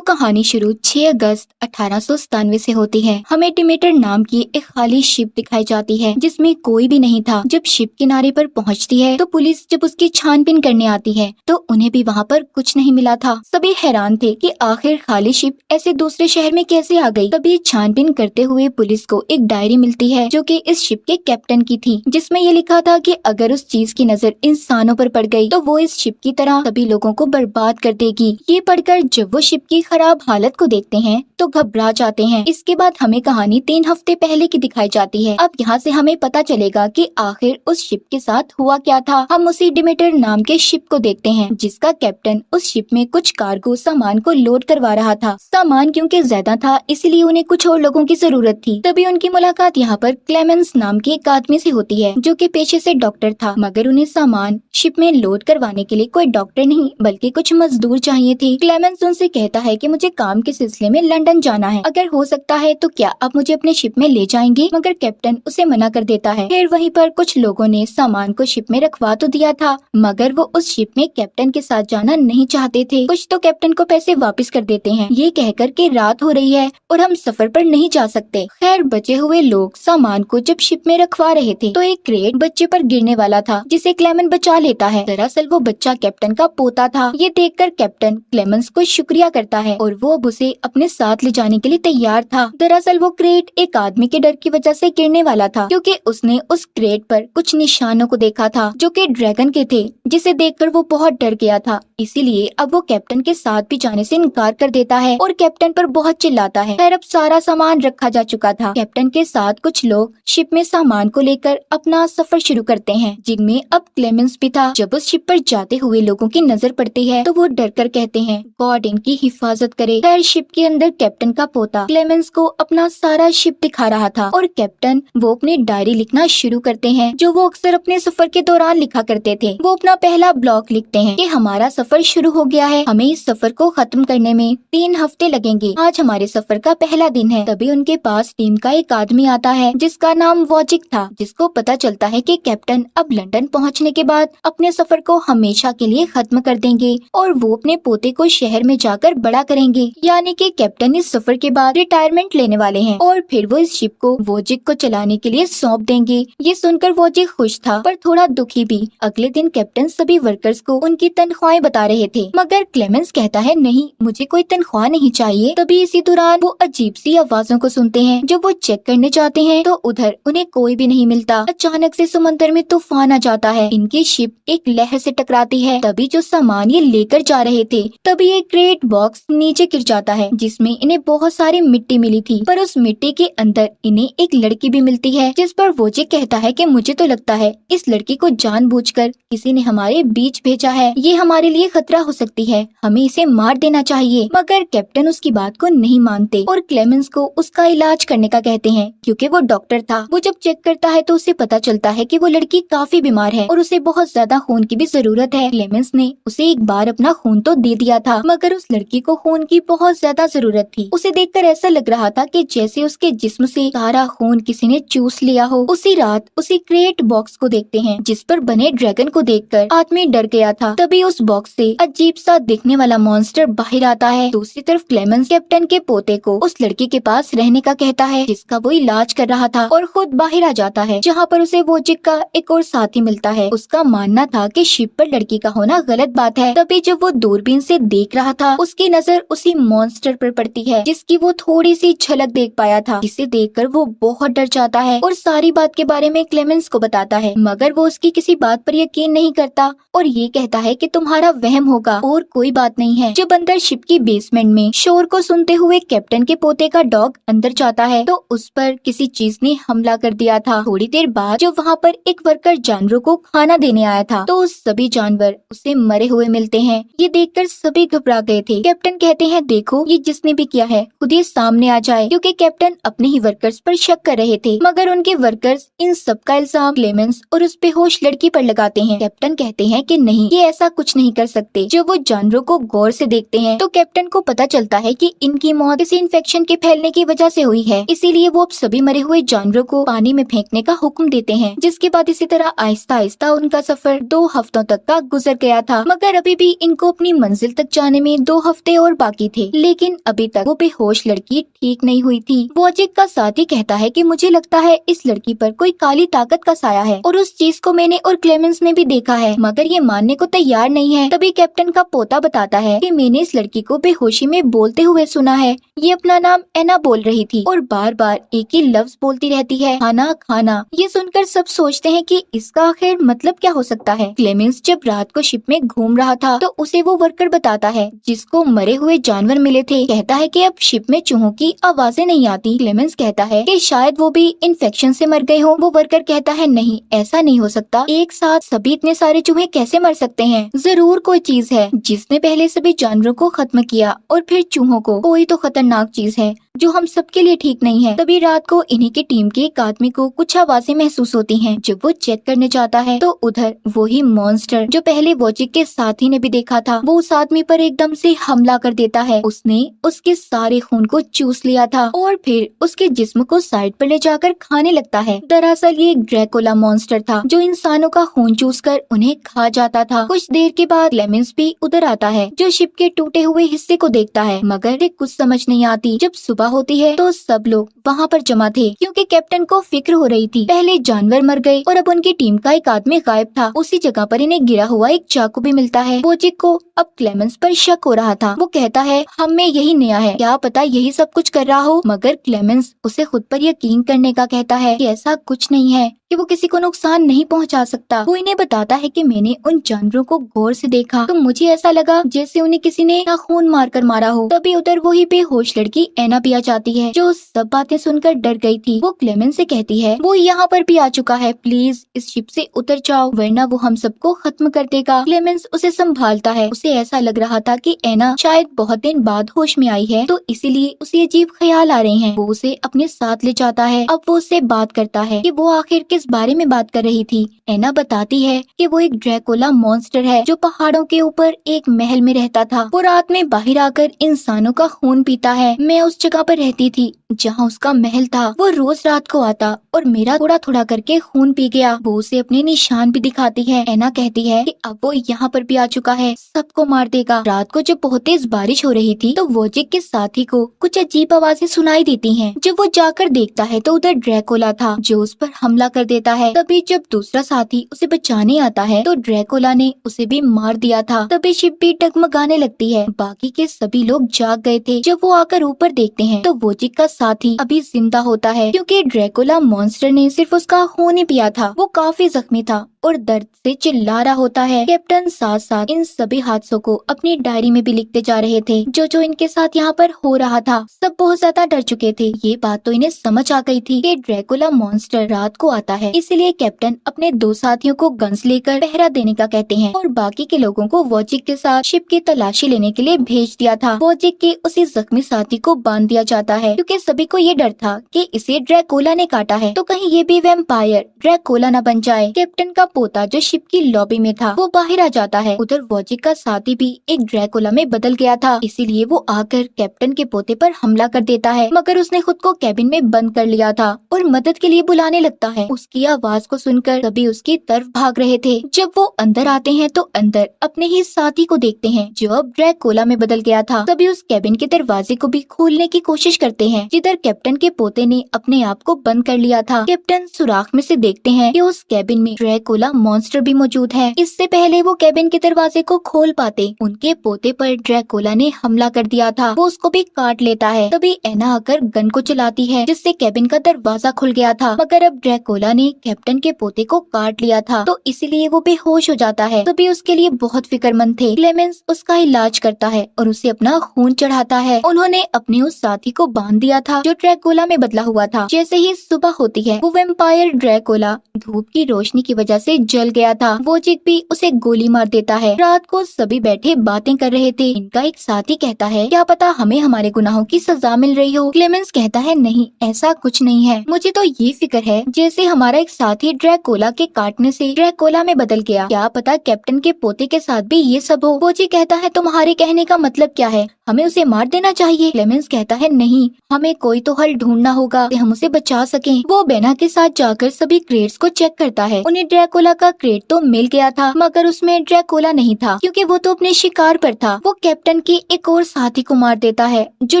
तो कहानी शुरू 6 अगस्त 1897 से होती है। हमें डिमेटर नाम की एक खाली शिप दिखाई जाती है जिसमें कोई भी नहीं था। जब शिप किनारे पर पहुंचती है तो पुलिस जब उसकी छानबीन करने आती है तो उन्हें भी वहां पर कुछ नहीं मिला था। सभी हैरान थे कि आखिर खाली शिप ऐसे दूसरे शहर में कैसे आ गई। तभी छानबीन करते हुए पुलिस को एक डायरी मिलती है जो कि इस शिप के कैप्टन की थी, जिसमें ये लिखा था कि अगर उस चीज की नजर इंसानों पर पड़ गई तो वो इस शिप की तरह सभी लोगों को बर्बाद कर देगी। ये पढ़कर जब वो शिप की खराब हालत को देखते हैं तो घबरा जाते हैं। इसके बाद हमें कहानी 3 हफ्ते पहले की दिखाई जाती है। अब यहाँ से हमें पता चलेगा कि आखिर उस शिप के साथ हुआ क्या था। हम उसी डिमेटर नाम के शिप को देखते हैं जिसका कैप्टन उस शिप में कुछ कार्गो सामान को लोड करवा रहा था। सामान क्योंकि ज्यादा था इसलिए उन्हें कुछ और लोगों की जरूरत थी। तभी उनकी मुलाकात यहाँ पर क्लेमेंस नाम के एक आदमी से होती है जो कि पेशे से डॉक्टर था, मगर उन्हें सामान शिप में लोड करवाने के लिए कोई डॉक्टर नहीं बल्कि कुछ मजदूर चाहिए थे। क्लेमेंस उनसे कहता है कि मुझे काम के सिलसिले में लंदन जाना है, अगर हो सकता है तो क्या आप मुझे अपने शिप में ले जाएंगे, मगर कैप्टन उसे मना कर देता है। फिर वहीं पर कुछ लोगों ने सामान को शिप में रखवा तो दिया था मगर वो उस शिप में कैप्टन के साथ जाना नहीं चाहते थे। कुछ तो कैप्टन को पैसे वापस कर देते हैं ये कहकर कि रात हो रही है और हम सफर पर नहीं जा सकते। खैर बचे हुए लोग सामान को जब शिप में रखवा रहे थे तो एक क्रेट बच्चे पर गिरने वाला था जिसे क्लेमेंस बचा लेता है। दरअसल वो बच्चा कैप्टन का पोता था। ये देखकर कैप्टन क्लेमेंस को शुक्रिया करता है और वो अब उसे अपने साथ ले जाने के लिए तैयार था। दरअसल वो क्रेट एक आदमी के डर की वजह से गिरने वाला था क्योंकि उसने उस क्रेट पर कुछ निशानों को देखा था जो कि ड्रैगन के थे, जिसे देखकर वो बहुत डर गया था। इसीलिए अब वो कैप्टन के साथ भी जाने से इनकार कर देता है और कैप्टन पर बहुत चिल्लाता है। खैर अब सारा सामान रखा जा चुका था। कैप्टन के साथ कुछ लोग शिप में सामान को लेकर अपना सफर शुरू करते हैं जिनमें अब क्लेमेंस भी था। जब उस शिप पर जाते हुए लोगों की नजर पड़ती है तो वो डर कर कहते हैं गॉड इनकी हिफाजत करे। खैर शिप के अंदर कैप्टन का पोता क्लेमेंस को अपना सारा शिप दिखा रहा था और कैप्टन वो अपनी डायरी लिखना शुरू करते हैं जो वो अक्सर अपने सफर के दौरान लिखा करते थे। वो अपना पहला ब्लॉक लिखते हैं कि हमारा सफर शुरू हो गया है, हमें इस सफर को खत्म करने में 3 हफ्ते लगेंगे। आज हमारे सफर का पहला दिन है। तभी उनके पास टीम का एक आदमी आता है जिसका नाम वॉजिक था, जिसको पता चलता है कि कैप्टन अब लंदन पहुंचने के बाद अपने सफर को हमेशा के लिए खत्म कर देंगे और वो अपने पोते को शहर में जाकर बड़ा करेंगे। यानी कि कैप्टन इस सफर के बाद रिटायरमेंट लेने वाले हैं और फिर वो इस शिप को वॉजिक को चलाने के लिए सौंप देंगे। ये सुनकर वॉजिक खुश था पर थोड़ा दुखी भी। अगले दिन कैप्टन सभी वर्कर्स को उनकी तनख्वाहें बता रहे थे मगर क्लेमेंस कहता है नहीं, मुझे कोई तनख्वाह नहीं चाहिए। तभी इसी दौरान वो अजीब सी आवाजों को सुनते हैं। जब वो चेक करने जाते हैं तो उधर उन्हें कोई भी नहीं मिलता। अचानक से समंदर में तूफान आ जाता है। इनकी शिप एक लहर से टकराती है। तभी जो सामान ये लेकर जा रहे थे तभी एक ग्रेट बॉक्स नीचे गिर जाता है जिसमें इन्हें बहुत सारी मिट्टी मिली थी, पर उस मिट्टी के अंदर इन्हें एक लड़की भी मिलती है जिस पर वोजिक कहता है कि मुझे तो लगता है इस लड़की को जानबूझकर किसी ने हमारे बीच भेजा है। ये हमारे लिए खतरा हो सकती है, हमें इसे मार देना चाहिए। मगर कैप्टन उसकी बात को नहीं मानते और क्लेमेंस को उसका इलाज करने का कहते हैं क्योंकि वो डॉक्टर था। वो जब चेक करता है तो उसे पता चलता है कि वो लड़की काफी बीमार है और उसे बहुत ज्यादा खून की भी जरूरत है। क्लेमेंस ने उसे एक बार अपना खून तो दे दिया था मगर उस लड़की को खून की बहुत ज्यादा जरूरत थी। उसे देखकर ऐसा लग रहा था कि जैसे उसके जिस्म से सारा खून किसी ने चूस लिया हो। उसी रात उसी क्रेट बॉक्स को देखते हैं जिस पर बने ड्रैगन को देखकर आदमी डर गया था। तभी उस बॉक्स से अजीब सा दिखने वाला मॉन्स्टर बाहर आता है। दूसरी तरफ क्लेमेंस कैप्टन के पोते को उस लड़की के पास रहने का कहता है जिसका वो इलाज कर रहा था और खुद बाहर आ जाता है जहाँ पर उसे वोजिक का एक और साथी मिलता है। उसका मानना था कि शिप पर लड़की का होना गलत बात है। तभी जब वो दूरबीन से देख रहा था उसकी नजर उसी मॉन्स्टर पर पड़ती है जिसकी वो थोड़ी सी झलक देख पाया था, जिसे देखकर वो बहुत डर जाता है और सारी बात के बारे में क्लेमेंस को बताता है मगर वो उसकी किसी बात पर यकीन नहीं करता और ये कहता है कि तुम्हारा वहम होगा और कोई बात नहीं है। जब अंदर शिप की बेसमेंट में शोर को सुनते हुए कैप्टन के पोते का डॉग अंदर जाता है तो उस पर किसी चीज ने हमला कर दिया था। थोड़ी देर बाद जब वहाँ पर एक वर्कर जानवरों को खाना देने आया था तो सभी जानवर उसे मरे हुए मिलते हैं। ये देखकर सभी घबरा गए थे। कैप्टन कहते हैं देखो ये जिसने भी किया है खुद ही सामने आ जाए, क्योंकि कैप्टन अपने ही वर्कर्स पर शक कर रहे थे मगर उनके वर्कर्स इन सब का इल्जाम क्लेमेंस और उस बेहोश लड़की पर लगाते हैं। कैप्टन कहते हैं कि नहीं, ये ऐसा कुछ नहीं कर सकते। जब वो जानवरों को गौर से देखते हैं तो कैप्टन को पता चलता है कि इनकी मौत किसी इन्फेक्शन के फैलने की वजह से हुई है। इसीलिए वो अब सभी मरे हुए जानवरों को पानी में फेंकने का हुक्म देते हैं। जिसके बाद इसी तरह आहिस्ता आहिस्ता उनका सफर 2 हफ्तों तक का गुजर गया था। मगर अभी भी इनको अपनी मंजिल तक जाने में 2 हफ्ते और बाकी थे। लेकिन अभी तक वो बेहोश लड़की ठीक नहीं हुई थी। वॉजिक का साथी कहता है कि मुझे लगता है इस लड़की पर कोई काली ताकत का साया है और उस चीज को मैंने और क्लेमेंस ने भी देखा है, मगर ये मानने को तैयार नहीं है। तभी कैप्टन का पोता बताता है कि मैंने इस लड़की को बेहोशी में बोलते हुए सुना है। ये अपना नाम एना बोल रही थी और बार बार एक ही लफ्ज बोलती रहती है, खाना खाना। ये सुनकर सब सोचते हैं कि इसका आखिर मतलब क्या हो सकता है। क्लेमेंस जब रात को शिप में घूम रहा था तो उसे वो वर्कर बताता है जिसको मरे हुए जानवर मिले थे। कहता है कि अब शिप में चूहों की आवाजें नहीं आती। क्लेमेंस कहता है कि शायद वो भी इन्फेक्शन से मर गए हो। वो वर्कर कहता है नहीं, ऐसा नहीं हो सकता। एक साथ सभी इतने सारे चूहे कैसे मर सकते हैं? जरूर कोई चीज है जिसने पहले सभी जानवरों को खत्म किया और फिर चूहों को। कोई तो खतरनाक चीज है जो हम सबके लिए ठीक नहीं है। तभी रात को इन्हीं की टीम के एक आदमी को कुछ आवाजें महसूस होती हैं। जब वो चेक करने जाता है तो उधर वही मॉन्स्टर जो पहले वॉजिक के साथी ने भी देखा था, वो उस आदमी पर एकदम से हमला कर देता है। उसने उसके सारे खून को चूस लिया था और फिर उसके जिस्म को साइड पर ले जाकर खाने लगता है। दरअसल ये एक ड्रैकुला मॉन्स्टर था जो इंसानों का खून चूस कर उन्हें खा जाता था। कुछ देर के बाद क्लेमेंस भी उधर आता है जो शिप के टूटे हुए हिस्से को देखता है, मगर कुछ समझ नहीं आती। जब सुबह होती है तो सब लोग वहाँ पर जमा थे क्योंकि कैप्टन को फिक्र हो रही थी। पहले जानवर मर गए और अब उनकी टीम का एक आदमी गायब था। उसी जगह पर इन्हें गिरा हुआ एक चाकू भी मिलता है। वॉजिक को अब क्लेमेंस पर शक हो रहा था। वो कहता है हम में यही नया है, क्या पता यही सब कुछ कर रहा हो। मगर क्लेमेंस उसे खुद पर यकीन करने का कहता है कि ऐसा कुछ नहीं है, कि वो किसी को नुकसान नहीं पहुंचा सकता। वो इन्हें बताता है कि मैंने उन जानवरों को गौर से देखा तो मुझे ऐसा लगा जैसे उन्हें किसी ने खून मारकर मारा हो। तभी उधर वही बेहोश लड़की एना भी आ जाती है जो सब बातें सुनकर डर गई थी। वो क्लेमेंस से कहती है वो यहाँ पर भी आ चुका है, प्लीज इस शिप से उतर जाओ वरना वो हम सबको खत्म कर देगा। क्लेमेंस उसे संभालता है। उसे ऐसा लग रहा था कि एना शायद बहुत दिन बाद होश में आई है तो इसीलिए उसे अजीब ख्याल आ रहे हैं। वो उसे अपने साथ ले जाता है। अब वो उससे बात करता है कि वो आखिर किस बारे में बात कर रही थी। एना बताती है कि वो एक ड्रैकुला मॉन्स्टर है जो पहाड़ों के ऊपर एक महल में रहता था। वो रात में बाहर आकर इंसानों का खून पीता है। मैं उस जगह पर रहती थी जहाँ उसका महल था। वो रोज रात को आता और मेरा थोड़ा थोड़ा करके खून पी गया। वो उसे अपने निशान भी दिखाती है। एना कहती है कि अब वो यहाँ पर भी आ चुका है, सबको मार देगा। रात को जब बहुत तेज बारिश हो रही थी तो वॉजिक के साथी को कुछ अजीब आवाजें सुनाई देती हैं। जब वो जाकर देखता है तो उधर ड्रैकुला था जो उस पर हमला कर देता है। तभी जब दूसरा साथी उसे बचाने आता है तो ड्रैकुला ने उसे भी मार दिया था। तभी शिप भी डगमगाने लगती है। बाकी के सभी लोग जाग गए थे। जब वो आकर ऊपर देखते हैं तो वॉजिक का साथी अभी जिंदा होता है क्योंकि ड्रैकुला मॉन्स्टर ने सिर्फ उसका खून ही पिया था। वो काफी जख्मी था और दर्द से चिल्ला रहा होता है। कैप्टन साथ साथ इन सभी हादसों को अपनी डायरी में भी लिखते जा रहे थे जो इनके साथ यहाँ पर हो रहा था। सब बहुत ज्यादा डर चुके थे। ये बात तो इन्हें समझ आ गई थी कि ड्रैकुला मॉन्स्टर रात को आता है, इसलिए कैप्टन अपने 2 साथियों को गन्स लेकर पहरा देने का कहते हैं और बाकी के लोगों को वॉजिक के साथ शिप की तलाशी लेने के लिए भेज दिया था। वॉजिक के उसी जख्मी साथी को बांध दिया जाता है क्योंकि सभी को ये डर था कि इसे ड्रैकुला ने काटा है तो कहीं ये भी वैम्पायर ड्रैकुला न बन जाए। कैप्टन का पोता जो शिप की लॉबी में था वो बाहर आ जाता है। उधर वॉजिक का साथी भी एक ड्रैकुला में बदल गया था, इसीलिए वो आकर कैप्टन के पोते पर हमला कर देता है। मगर उसने खुद को कैबिन में बंद कर लिया था और मदद के लिए बुलाने लगता है। उसकी आवाज को सुनकर सभी उसकी तरफ भाग रहे थे। जब वो अंदर आते हैं तो अंदर अपने ही साथी को देखते हैं जो अब ड्रैकुला में बदल गया था। तभी उस कैबिन के दरवाजे को भी खोलने की कोशिश करते हैं जिधर कैप्टन के पोते ने अपने आप को बंद कर लिया था। कैप्टन सुराख में से देखते हैं कि उस कैबिन में ड्रैकुला मॉन्स्टर भी मौजूद है। इससे पहले वो कैबिन के दरवाजे को खोल पाते उनके पोते पर ड्रैकुला ने हमला कर दिया था। वो उसको भी काट लेता है। तभी एना आकर गन को चलाती है जिससे कैबिन का दरवाजा खुल गया था। मगर अब ड्रैकुला ने कैप्टन के पोते को काट लिया था तो इसलिए वो बेहोश हो जाता है। तभी उसके लिए बहुत फिक्रमंद थे। क्लेमेंस उसका इलाज करता है और उसे अपना खून चढ़ाता है। उन्होंने अपने उस साथी को बांध दिया था जो ड्रैकुला में बदला हुआ था। जैसे ही सुबह होती है वो वैम्पायर ड्रैकुला धूप की रोशनी की वजह से से जल गया था। वोजिक भी उसे गोली मार देता है। रात को सभी बैठे बातें कर रहे थे। इनका एक साथी कहता है, क्या पता हमें हमारे गुनाहों की सजा मिल रही हो। क्लेमेंस कहता है, नहीं, ऐसा कुछ नहीं है। मुझे तो ये फिक्र है जैसे हमारा एक साथी ड्रैकुला के काटने से ड्रैकुला में बदल गया। क्या पता कैप्टन के पोते के साथ भी ये सब हो। वोजिक कहता है, तुम्हारे कहने का मतलब क्या है? हमें उसे मार देना चाहिए। क्लेमेंस कहता है, नहीं, हमें कोई तो हल ढूंढना होगा कि हम उसे बचा सकें। वो बेना के साथ जाकर सभी क्रेट्स को चेक करता है। उन्हें ड्रैकुला का क्रेट तो मिल गया था, मगर उसमें ड्रैकुला नहीं था, क्योंकि वो तो अपने शिकार पर था। वो कैप्टन के एक और साथी को मार देता है, जो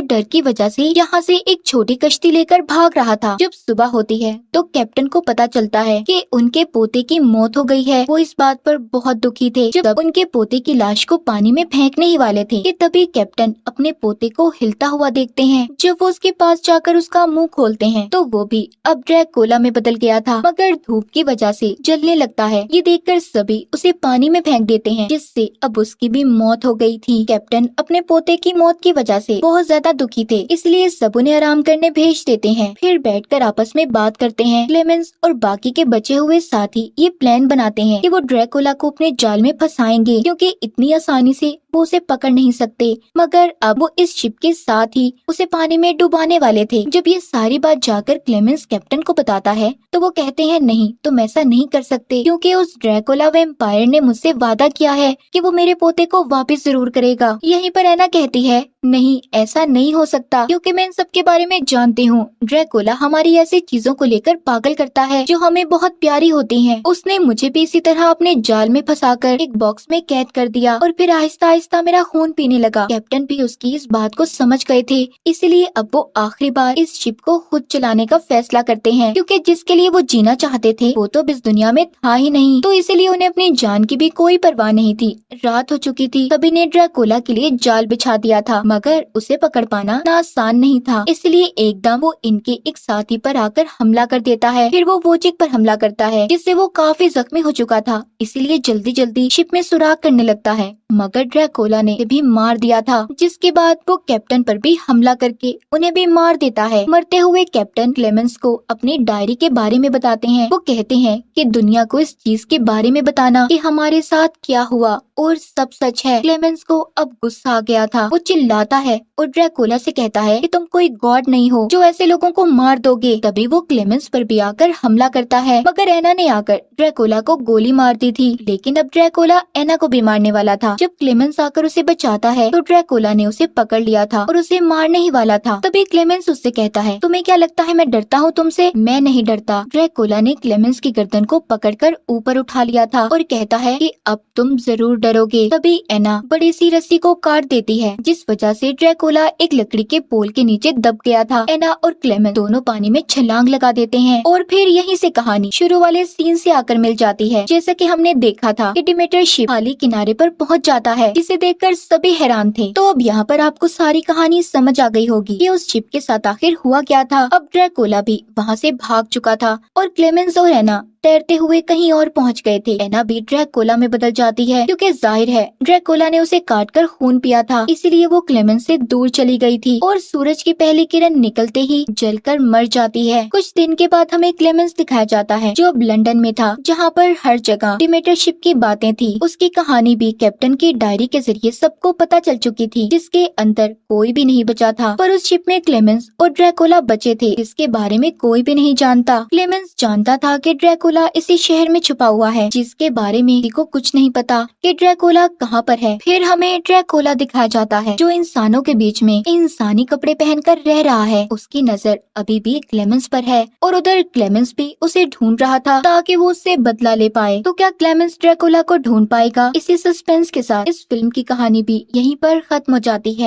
डर की वजह से यहाँ से एक छोटी कश्ती लेकर भाग रहा था। जब सुबह होती है तो कैप्टन को पता चलता है कि उनके पोते की मौत हो गई है। वो इस बात पर बहुत दुखी थे। जब उनके पोते की लाश को पानी में फेंकने ही वाले थे कि तभी कैप्टन अपने पोते को हिलता हुआ देखते हैं। जब वो उसके पास जाकर उसका मुंह खोलते हैं तो वो भी अब ड्रैकुला में बदल गया था, मगर धूप की वजह से जलने लगता है। ये देखकर सभी उसे पानी में फेंक देते हैं, जिससे अब उसकी भी मौत हो गई थी। कैप्टन अपने पोते की मौत की वजह से बहुत ज्यादा दुखी थे, इसलिए सब उन्हें आराम करने भेज देते हैं। फिर बैठकर आपस में बात करते हैं। क्लेमेंस और बाकी के बचे हुए साथी ये प्लान बनाते हैं कि वो ड्रैकुला को अपने जाल में फंसाएंगे, क्योंकि इतनी आसानी से वो उसे पकड़ नहीं सकते। मगर अब वो इस शिप के साथ ही उसे पानी में डुबाने वाले थे। जब ये सारी बात जाकर क्लेमेंस कैप्टन को बताता है तो वो कहते हैं, नहीं, तुम ऐसा नहीं कर सकते, क्योंकि उस ड्रैकुला वैम्पायर ने मुझसे वादा किया है कि वो मेरे पोते को वापस जरूर करेगा। यहीं पर एना कहती है, नहीं, ऐसा नहीं हो सकता, क्योंकि मैं इन सब के बारे में जानती हूँ। ड्रैकुला हमारी ऐसी चीजों को लेकर पागल करता है जो हमें बहुत प्यारी होती हैं। उसने मुझे भी इसी तरह अपने जाल में फंसाकर एक बॉक्स में कैद कर दिया और फिर आहिस्ता आहिस्ता मेरा खून पीने लगा। कैप्टन भी उसकी इस बात को समझ गए थे, इसलिए अब वो आखिरी बार इस शिप को खुद चलाने का फैसला करते हैं, क्योंकि जिसके लिए वो जीना चाहते थे वो तो इस दुनिया में था ही नहीं, तो इसलिए उन्हें अपनी जान की भी कोई परवाह नहीं थी। रात हो चुकी थी। सभी ने ड्रैकुला के लिए जाल बिछा दिया था, मगर उसे पकड़ पाना ना आसान नहीं था, इसलिए एकदम वो इनके एक साथी पर आकर हमला कर देता है। फिर वो वोजिक पर हमला करता है, जिससे वो काफी जख्मी हो चुका था, इसलिए जल्दी जल्दी शिप में सुराग करने लगता है, मगर ड्रैकुला ने भी मार दिया था। जिसके बाद वो कैप्टन पर भी हमला करके उन्हें भी मार देता है। मरते हुए कैप्टन क्लेमेंस को अपनी डायरी के बारे में बताते हैं। वो कहते हैं कि दुनिया को इस चीज के बारे में बताना कि हमारे साथ क्या हुआ और सब सच है। क्लेमेंस को अब गुस्सा आ गया था। वो चिल्लाता है और ड्रैकुला से कहता है कि तुम कोई गॉड नहीं हो जो ऐसे लोगों को मार दोगे। तभी वो क्लेमेंस पर भी आकर हमला करता है, मगर एना ने आकर ड्रैकुला को गोली मार दी थी। लेकिन अब ड्रैकुला एना को भी मारने वाला था। जब क्लेमेंस आकर उसे बचाता है तो ड्रैकुला ने उसे पकड़ लिया था और उसे मारने ही वाला था। तभी क्लेमेंस उससे कहता है, तुम्हें क्या लगता है मैं डरता हूँ तुमसे? मैं नहीं डरता। ड्रैकुला ने क्लेमेंस की गर्दन को पकड़कर ऊपर उठा लिया था और कहता है कि अब तुम जरूर डरोगे। तभी एना बड़ी सी रस्सी को काट देती है, जिस वजह से ड्रैकुला एक लकड़ी के पोल के नीचे दब गया था। एना और क्लेमेंस दोनों पानी में छलांग लगा देते हैं और फिर यहीं से कहानी शुरू वाले सीन से आकर मिल जाती है। जैसा कि हमने देखा था कि डिमेटर शिप खाली किनारे पर पहुंच जाता है, जिसे देखकर सभी हैरान थे। तो अब यहाँ पर आपको सारी कहानी समझ आ गई होगी कि उस शिप के साथ आखिर हुआ क्या था। अब ड्रैकुला भी वहाँ से भाग चुका था और क्लेमेंस और एना तैरते हुए कहीं और पहुंच गए थे। एना भी ड्रैकुला में बदल जाती है, क्योंकि जाहिर है ड्रैकुला ने उसे काटकर खून पिया था, इसीलिए वो क्लेमेंस से दूर चली गई थी और सूरज की पहली किरण निकलते ही जलकर मर जाती है। कुछ दिन के बाद हमें क्लेमेंस दिखाया जाता है, जो अब लंदन में था, जहाँ पर हर जगह डिमेटर शिप की बातें थी। उसकी कहानी भी कैप्टन की डायरी के जरिए सबको पता चल चुकी थी, जिसके अंदर कोई भी नहीं बचा था। पर उस शिप में क्लेमेंस और ड्रैकुला बचे थे, जिसके बारे में कोई भी नहीं जानता। क्लेमेंस जानता था कि ड्रैकुला इसी शहर में छुपा हुआ है, जिसके बारे में को कुछ नहीं पता कि ड्रैकुला कहाँ पर है। फिर हमें ड्रैकुला दिखाया जाता है, जो इंसानों के बीच में इंसानी कपड़े पहनकर रह रहा है। उसकी नजर अभी भी क्लेमेंस पर है और उधर क्लेमेंस भी उसे ढूंढ रहा था ताकि वो उससे बदला ले पाए। तो क्या क्लेमेंस ड्रैकुला को ढूंढ पाएगा? इसी सस्पेंस के साथ इस फिल्म की कहानी भी यहीं पर खत्म हो जाती है।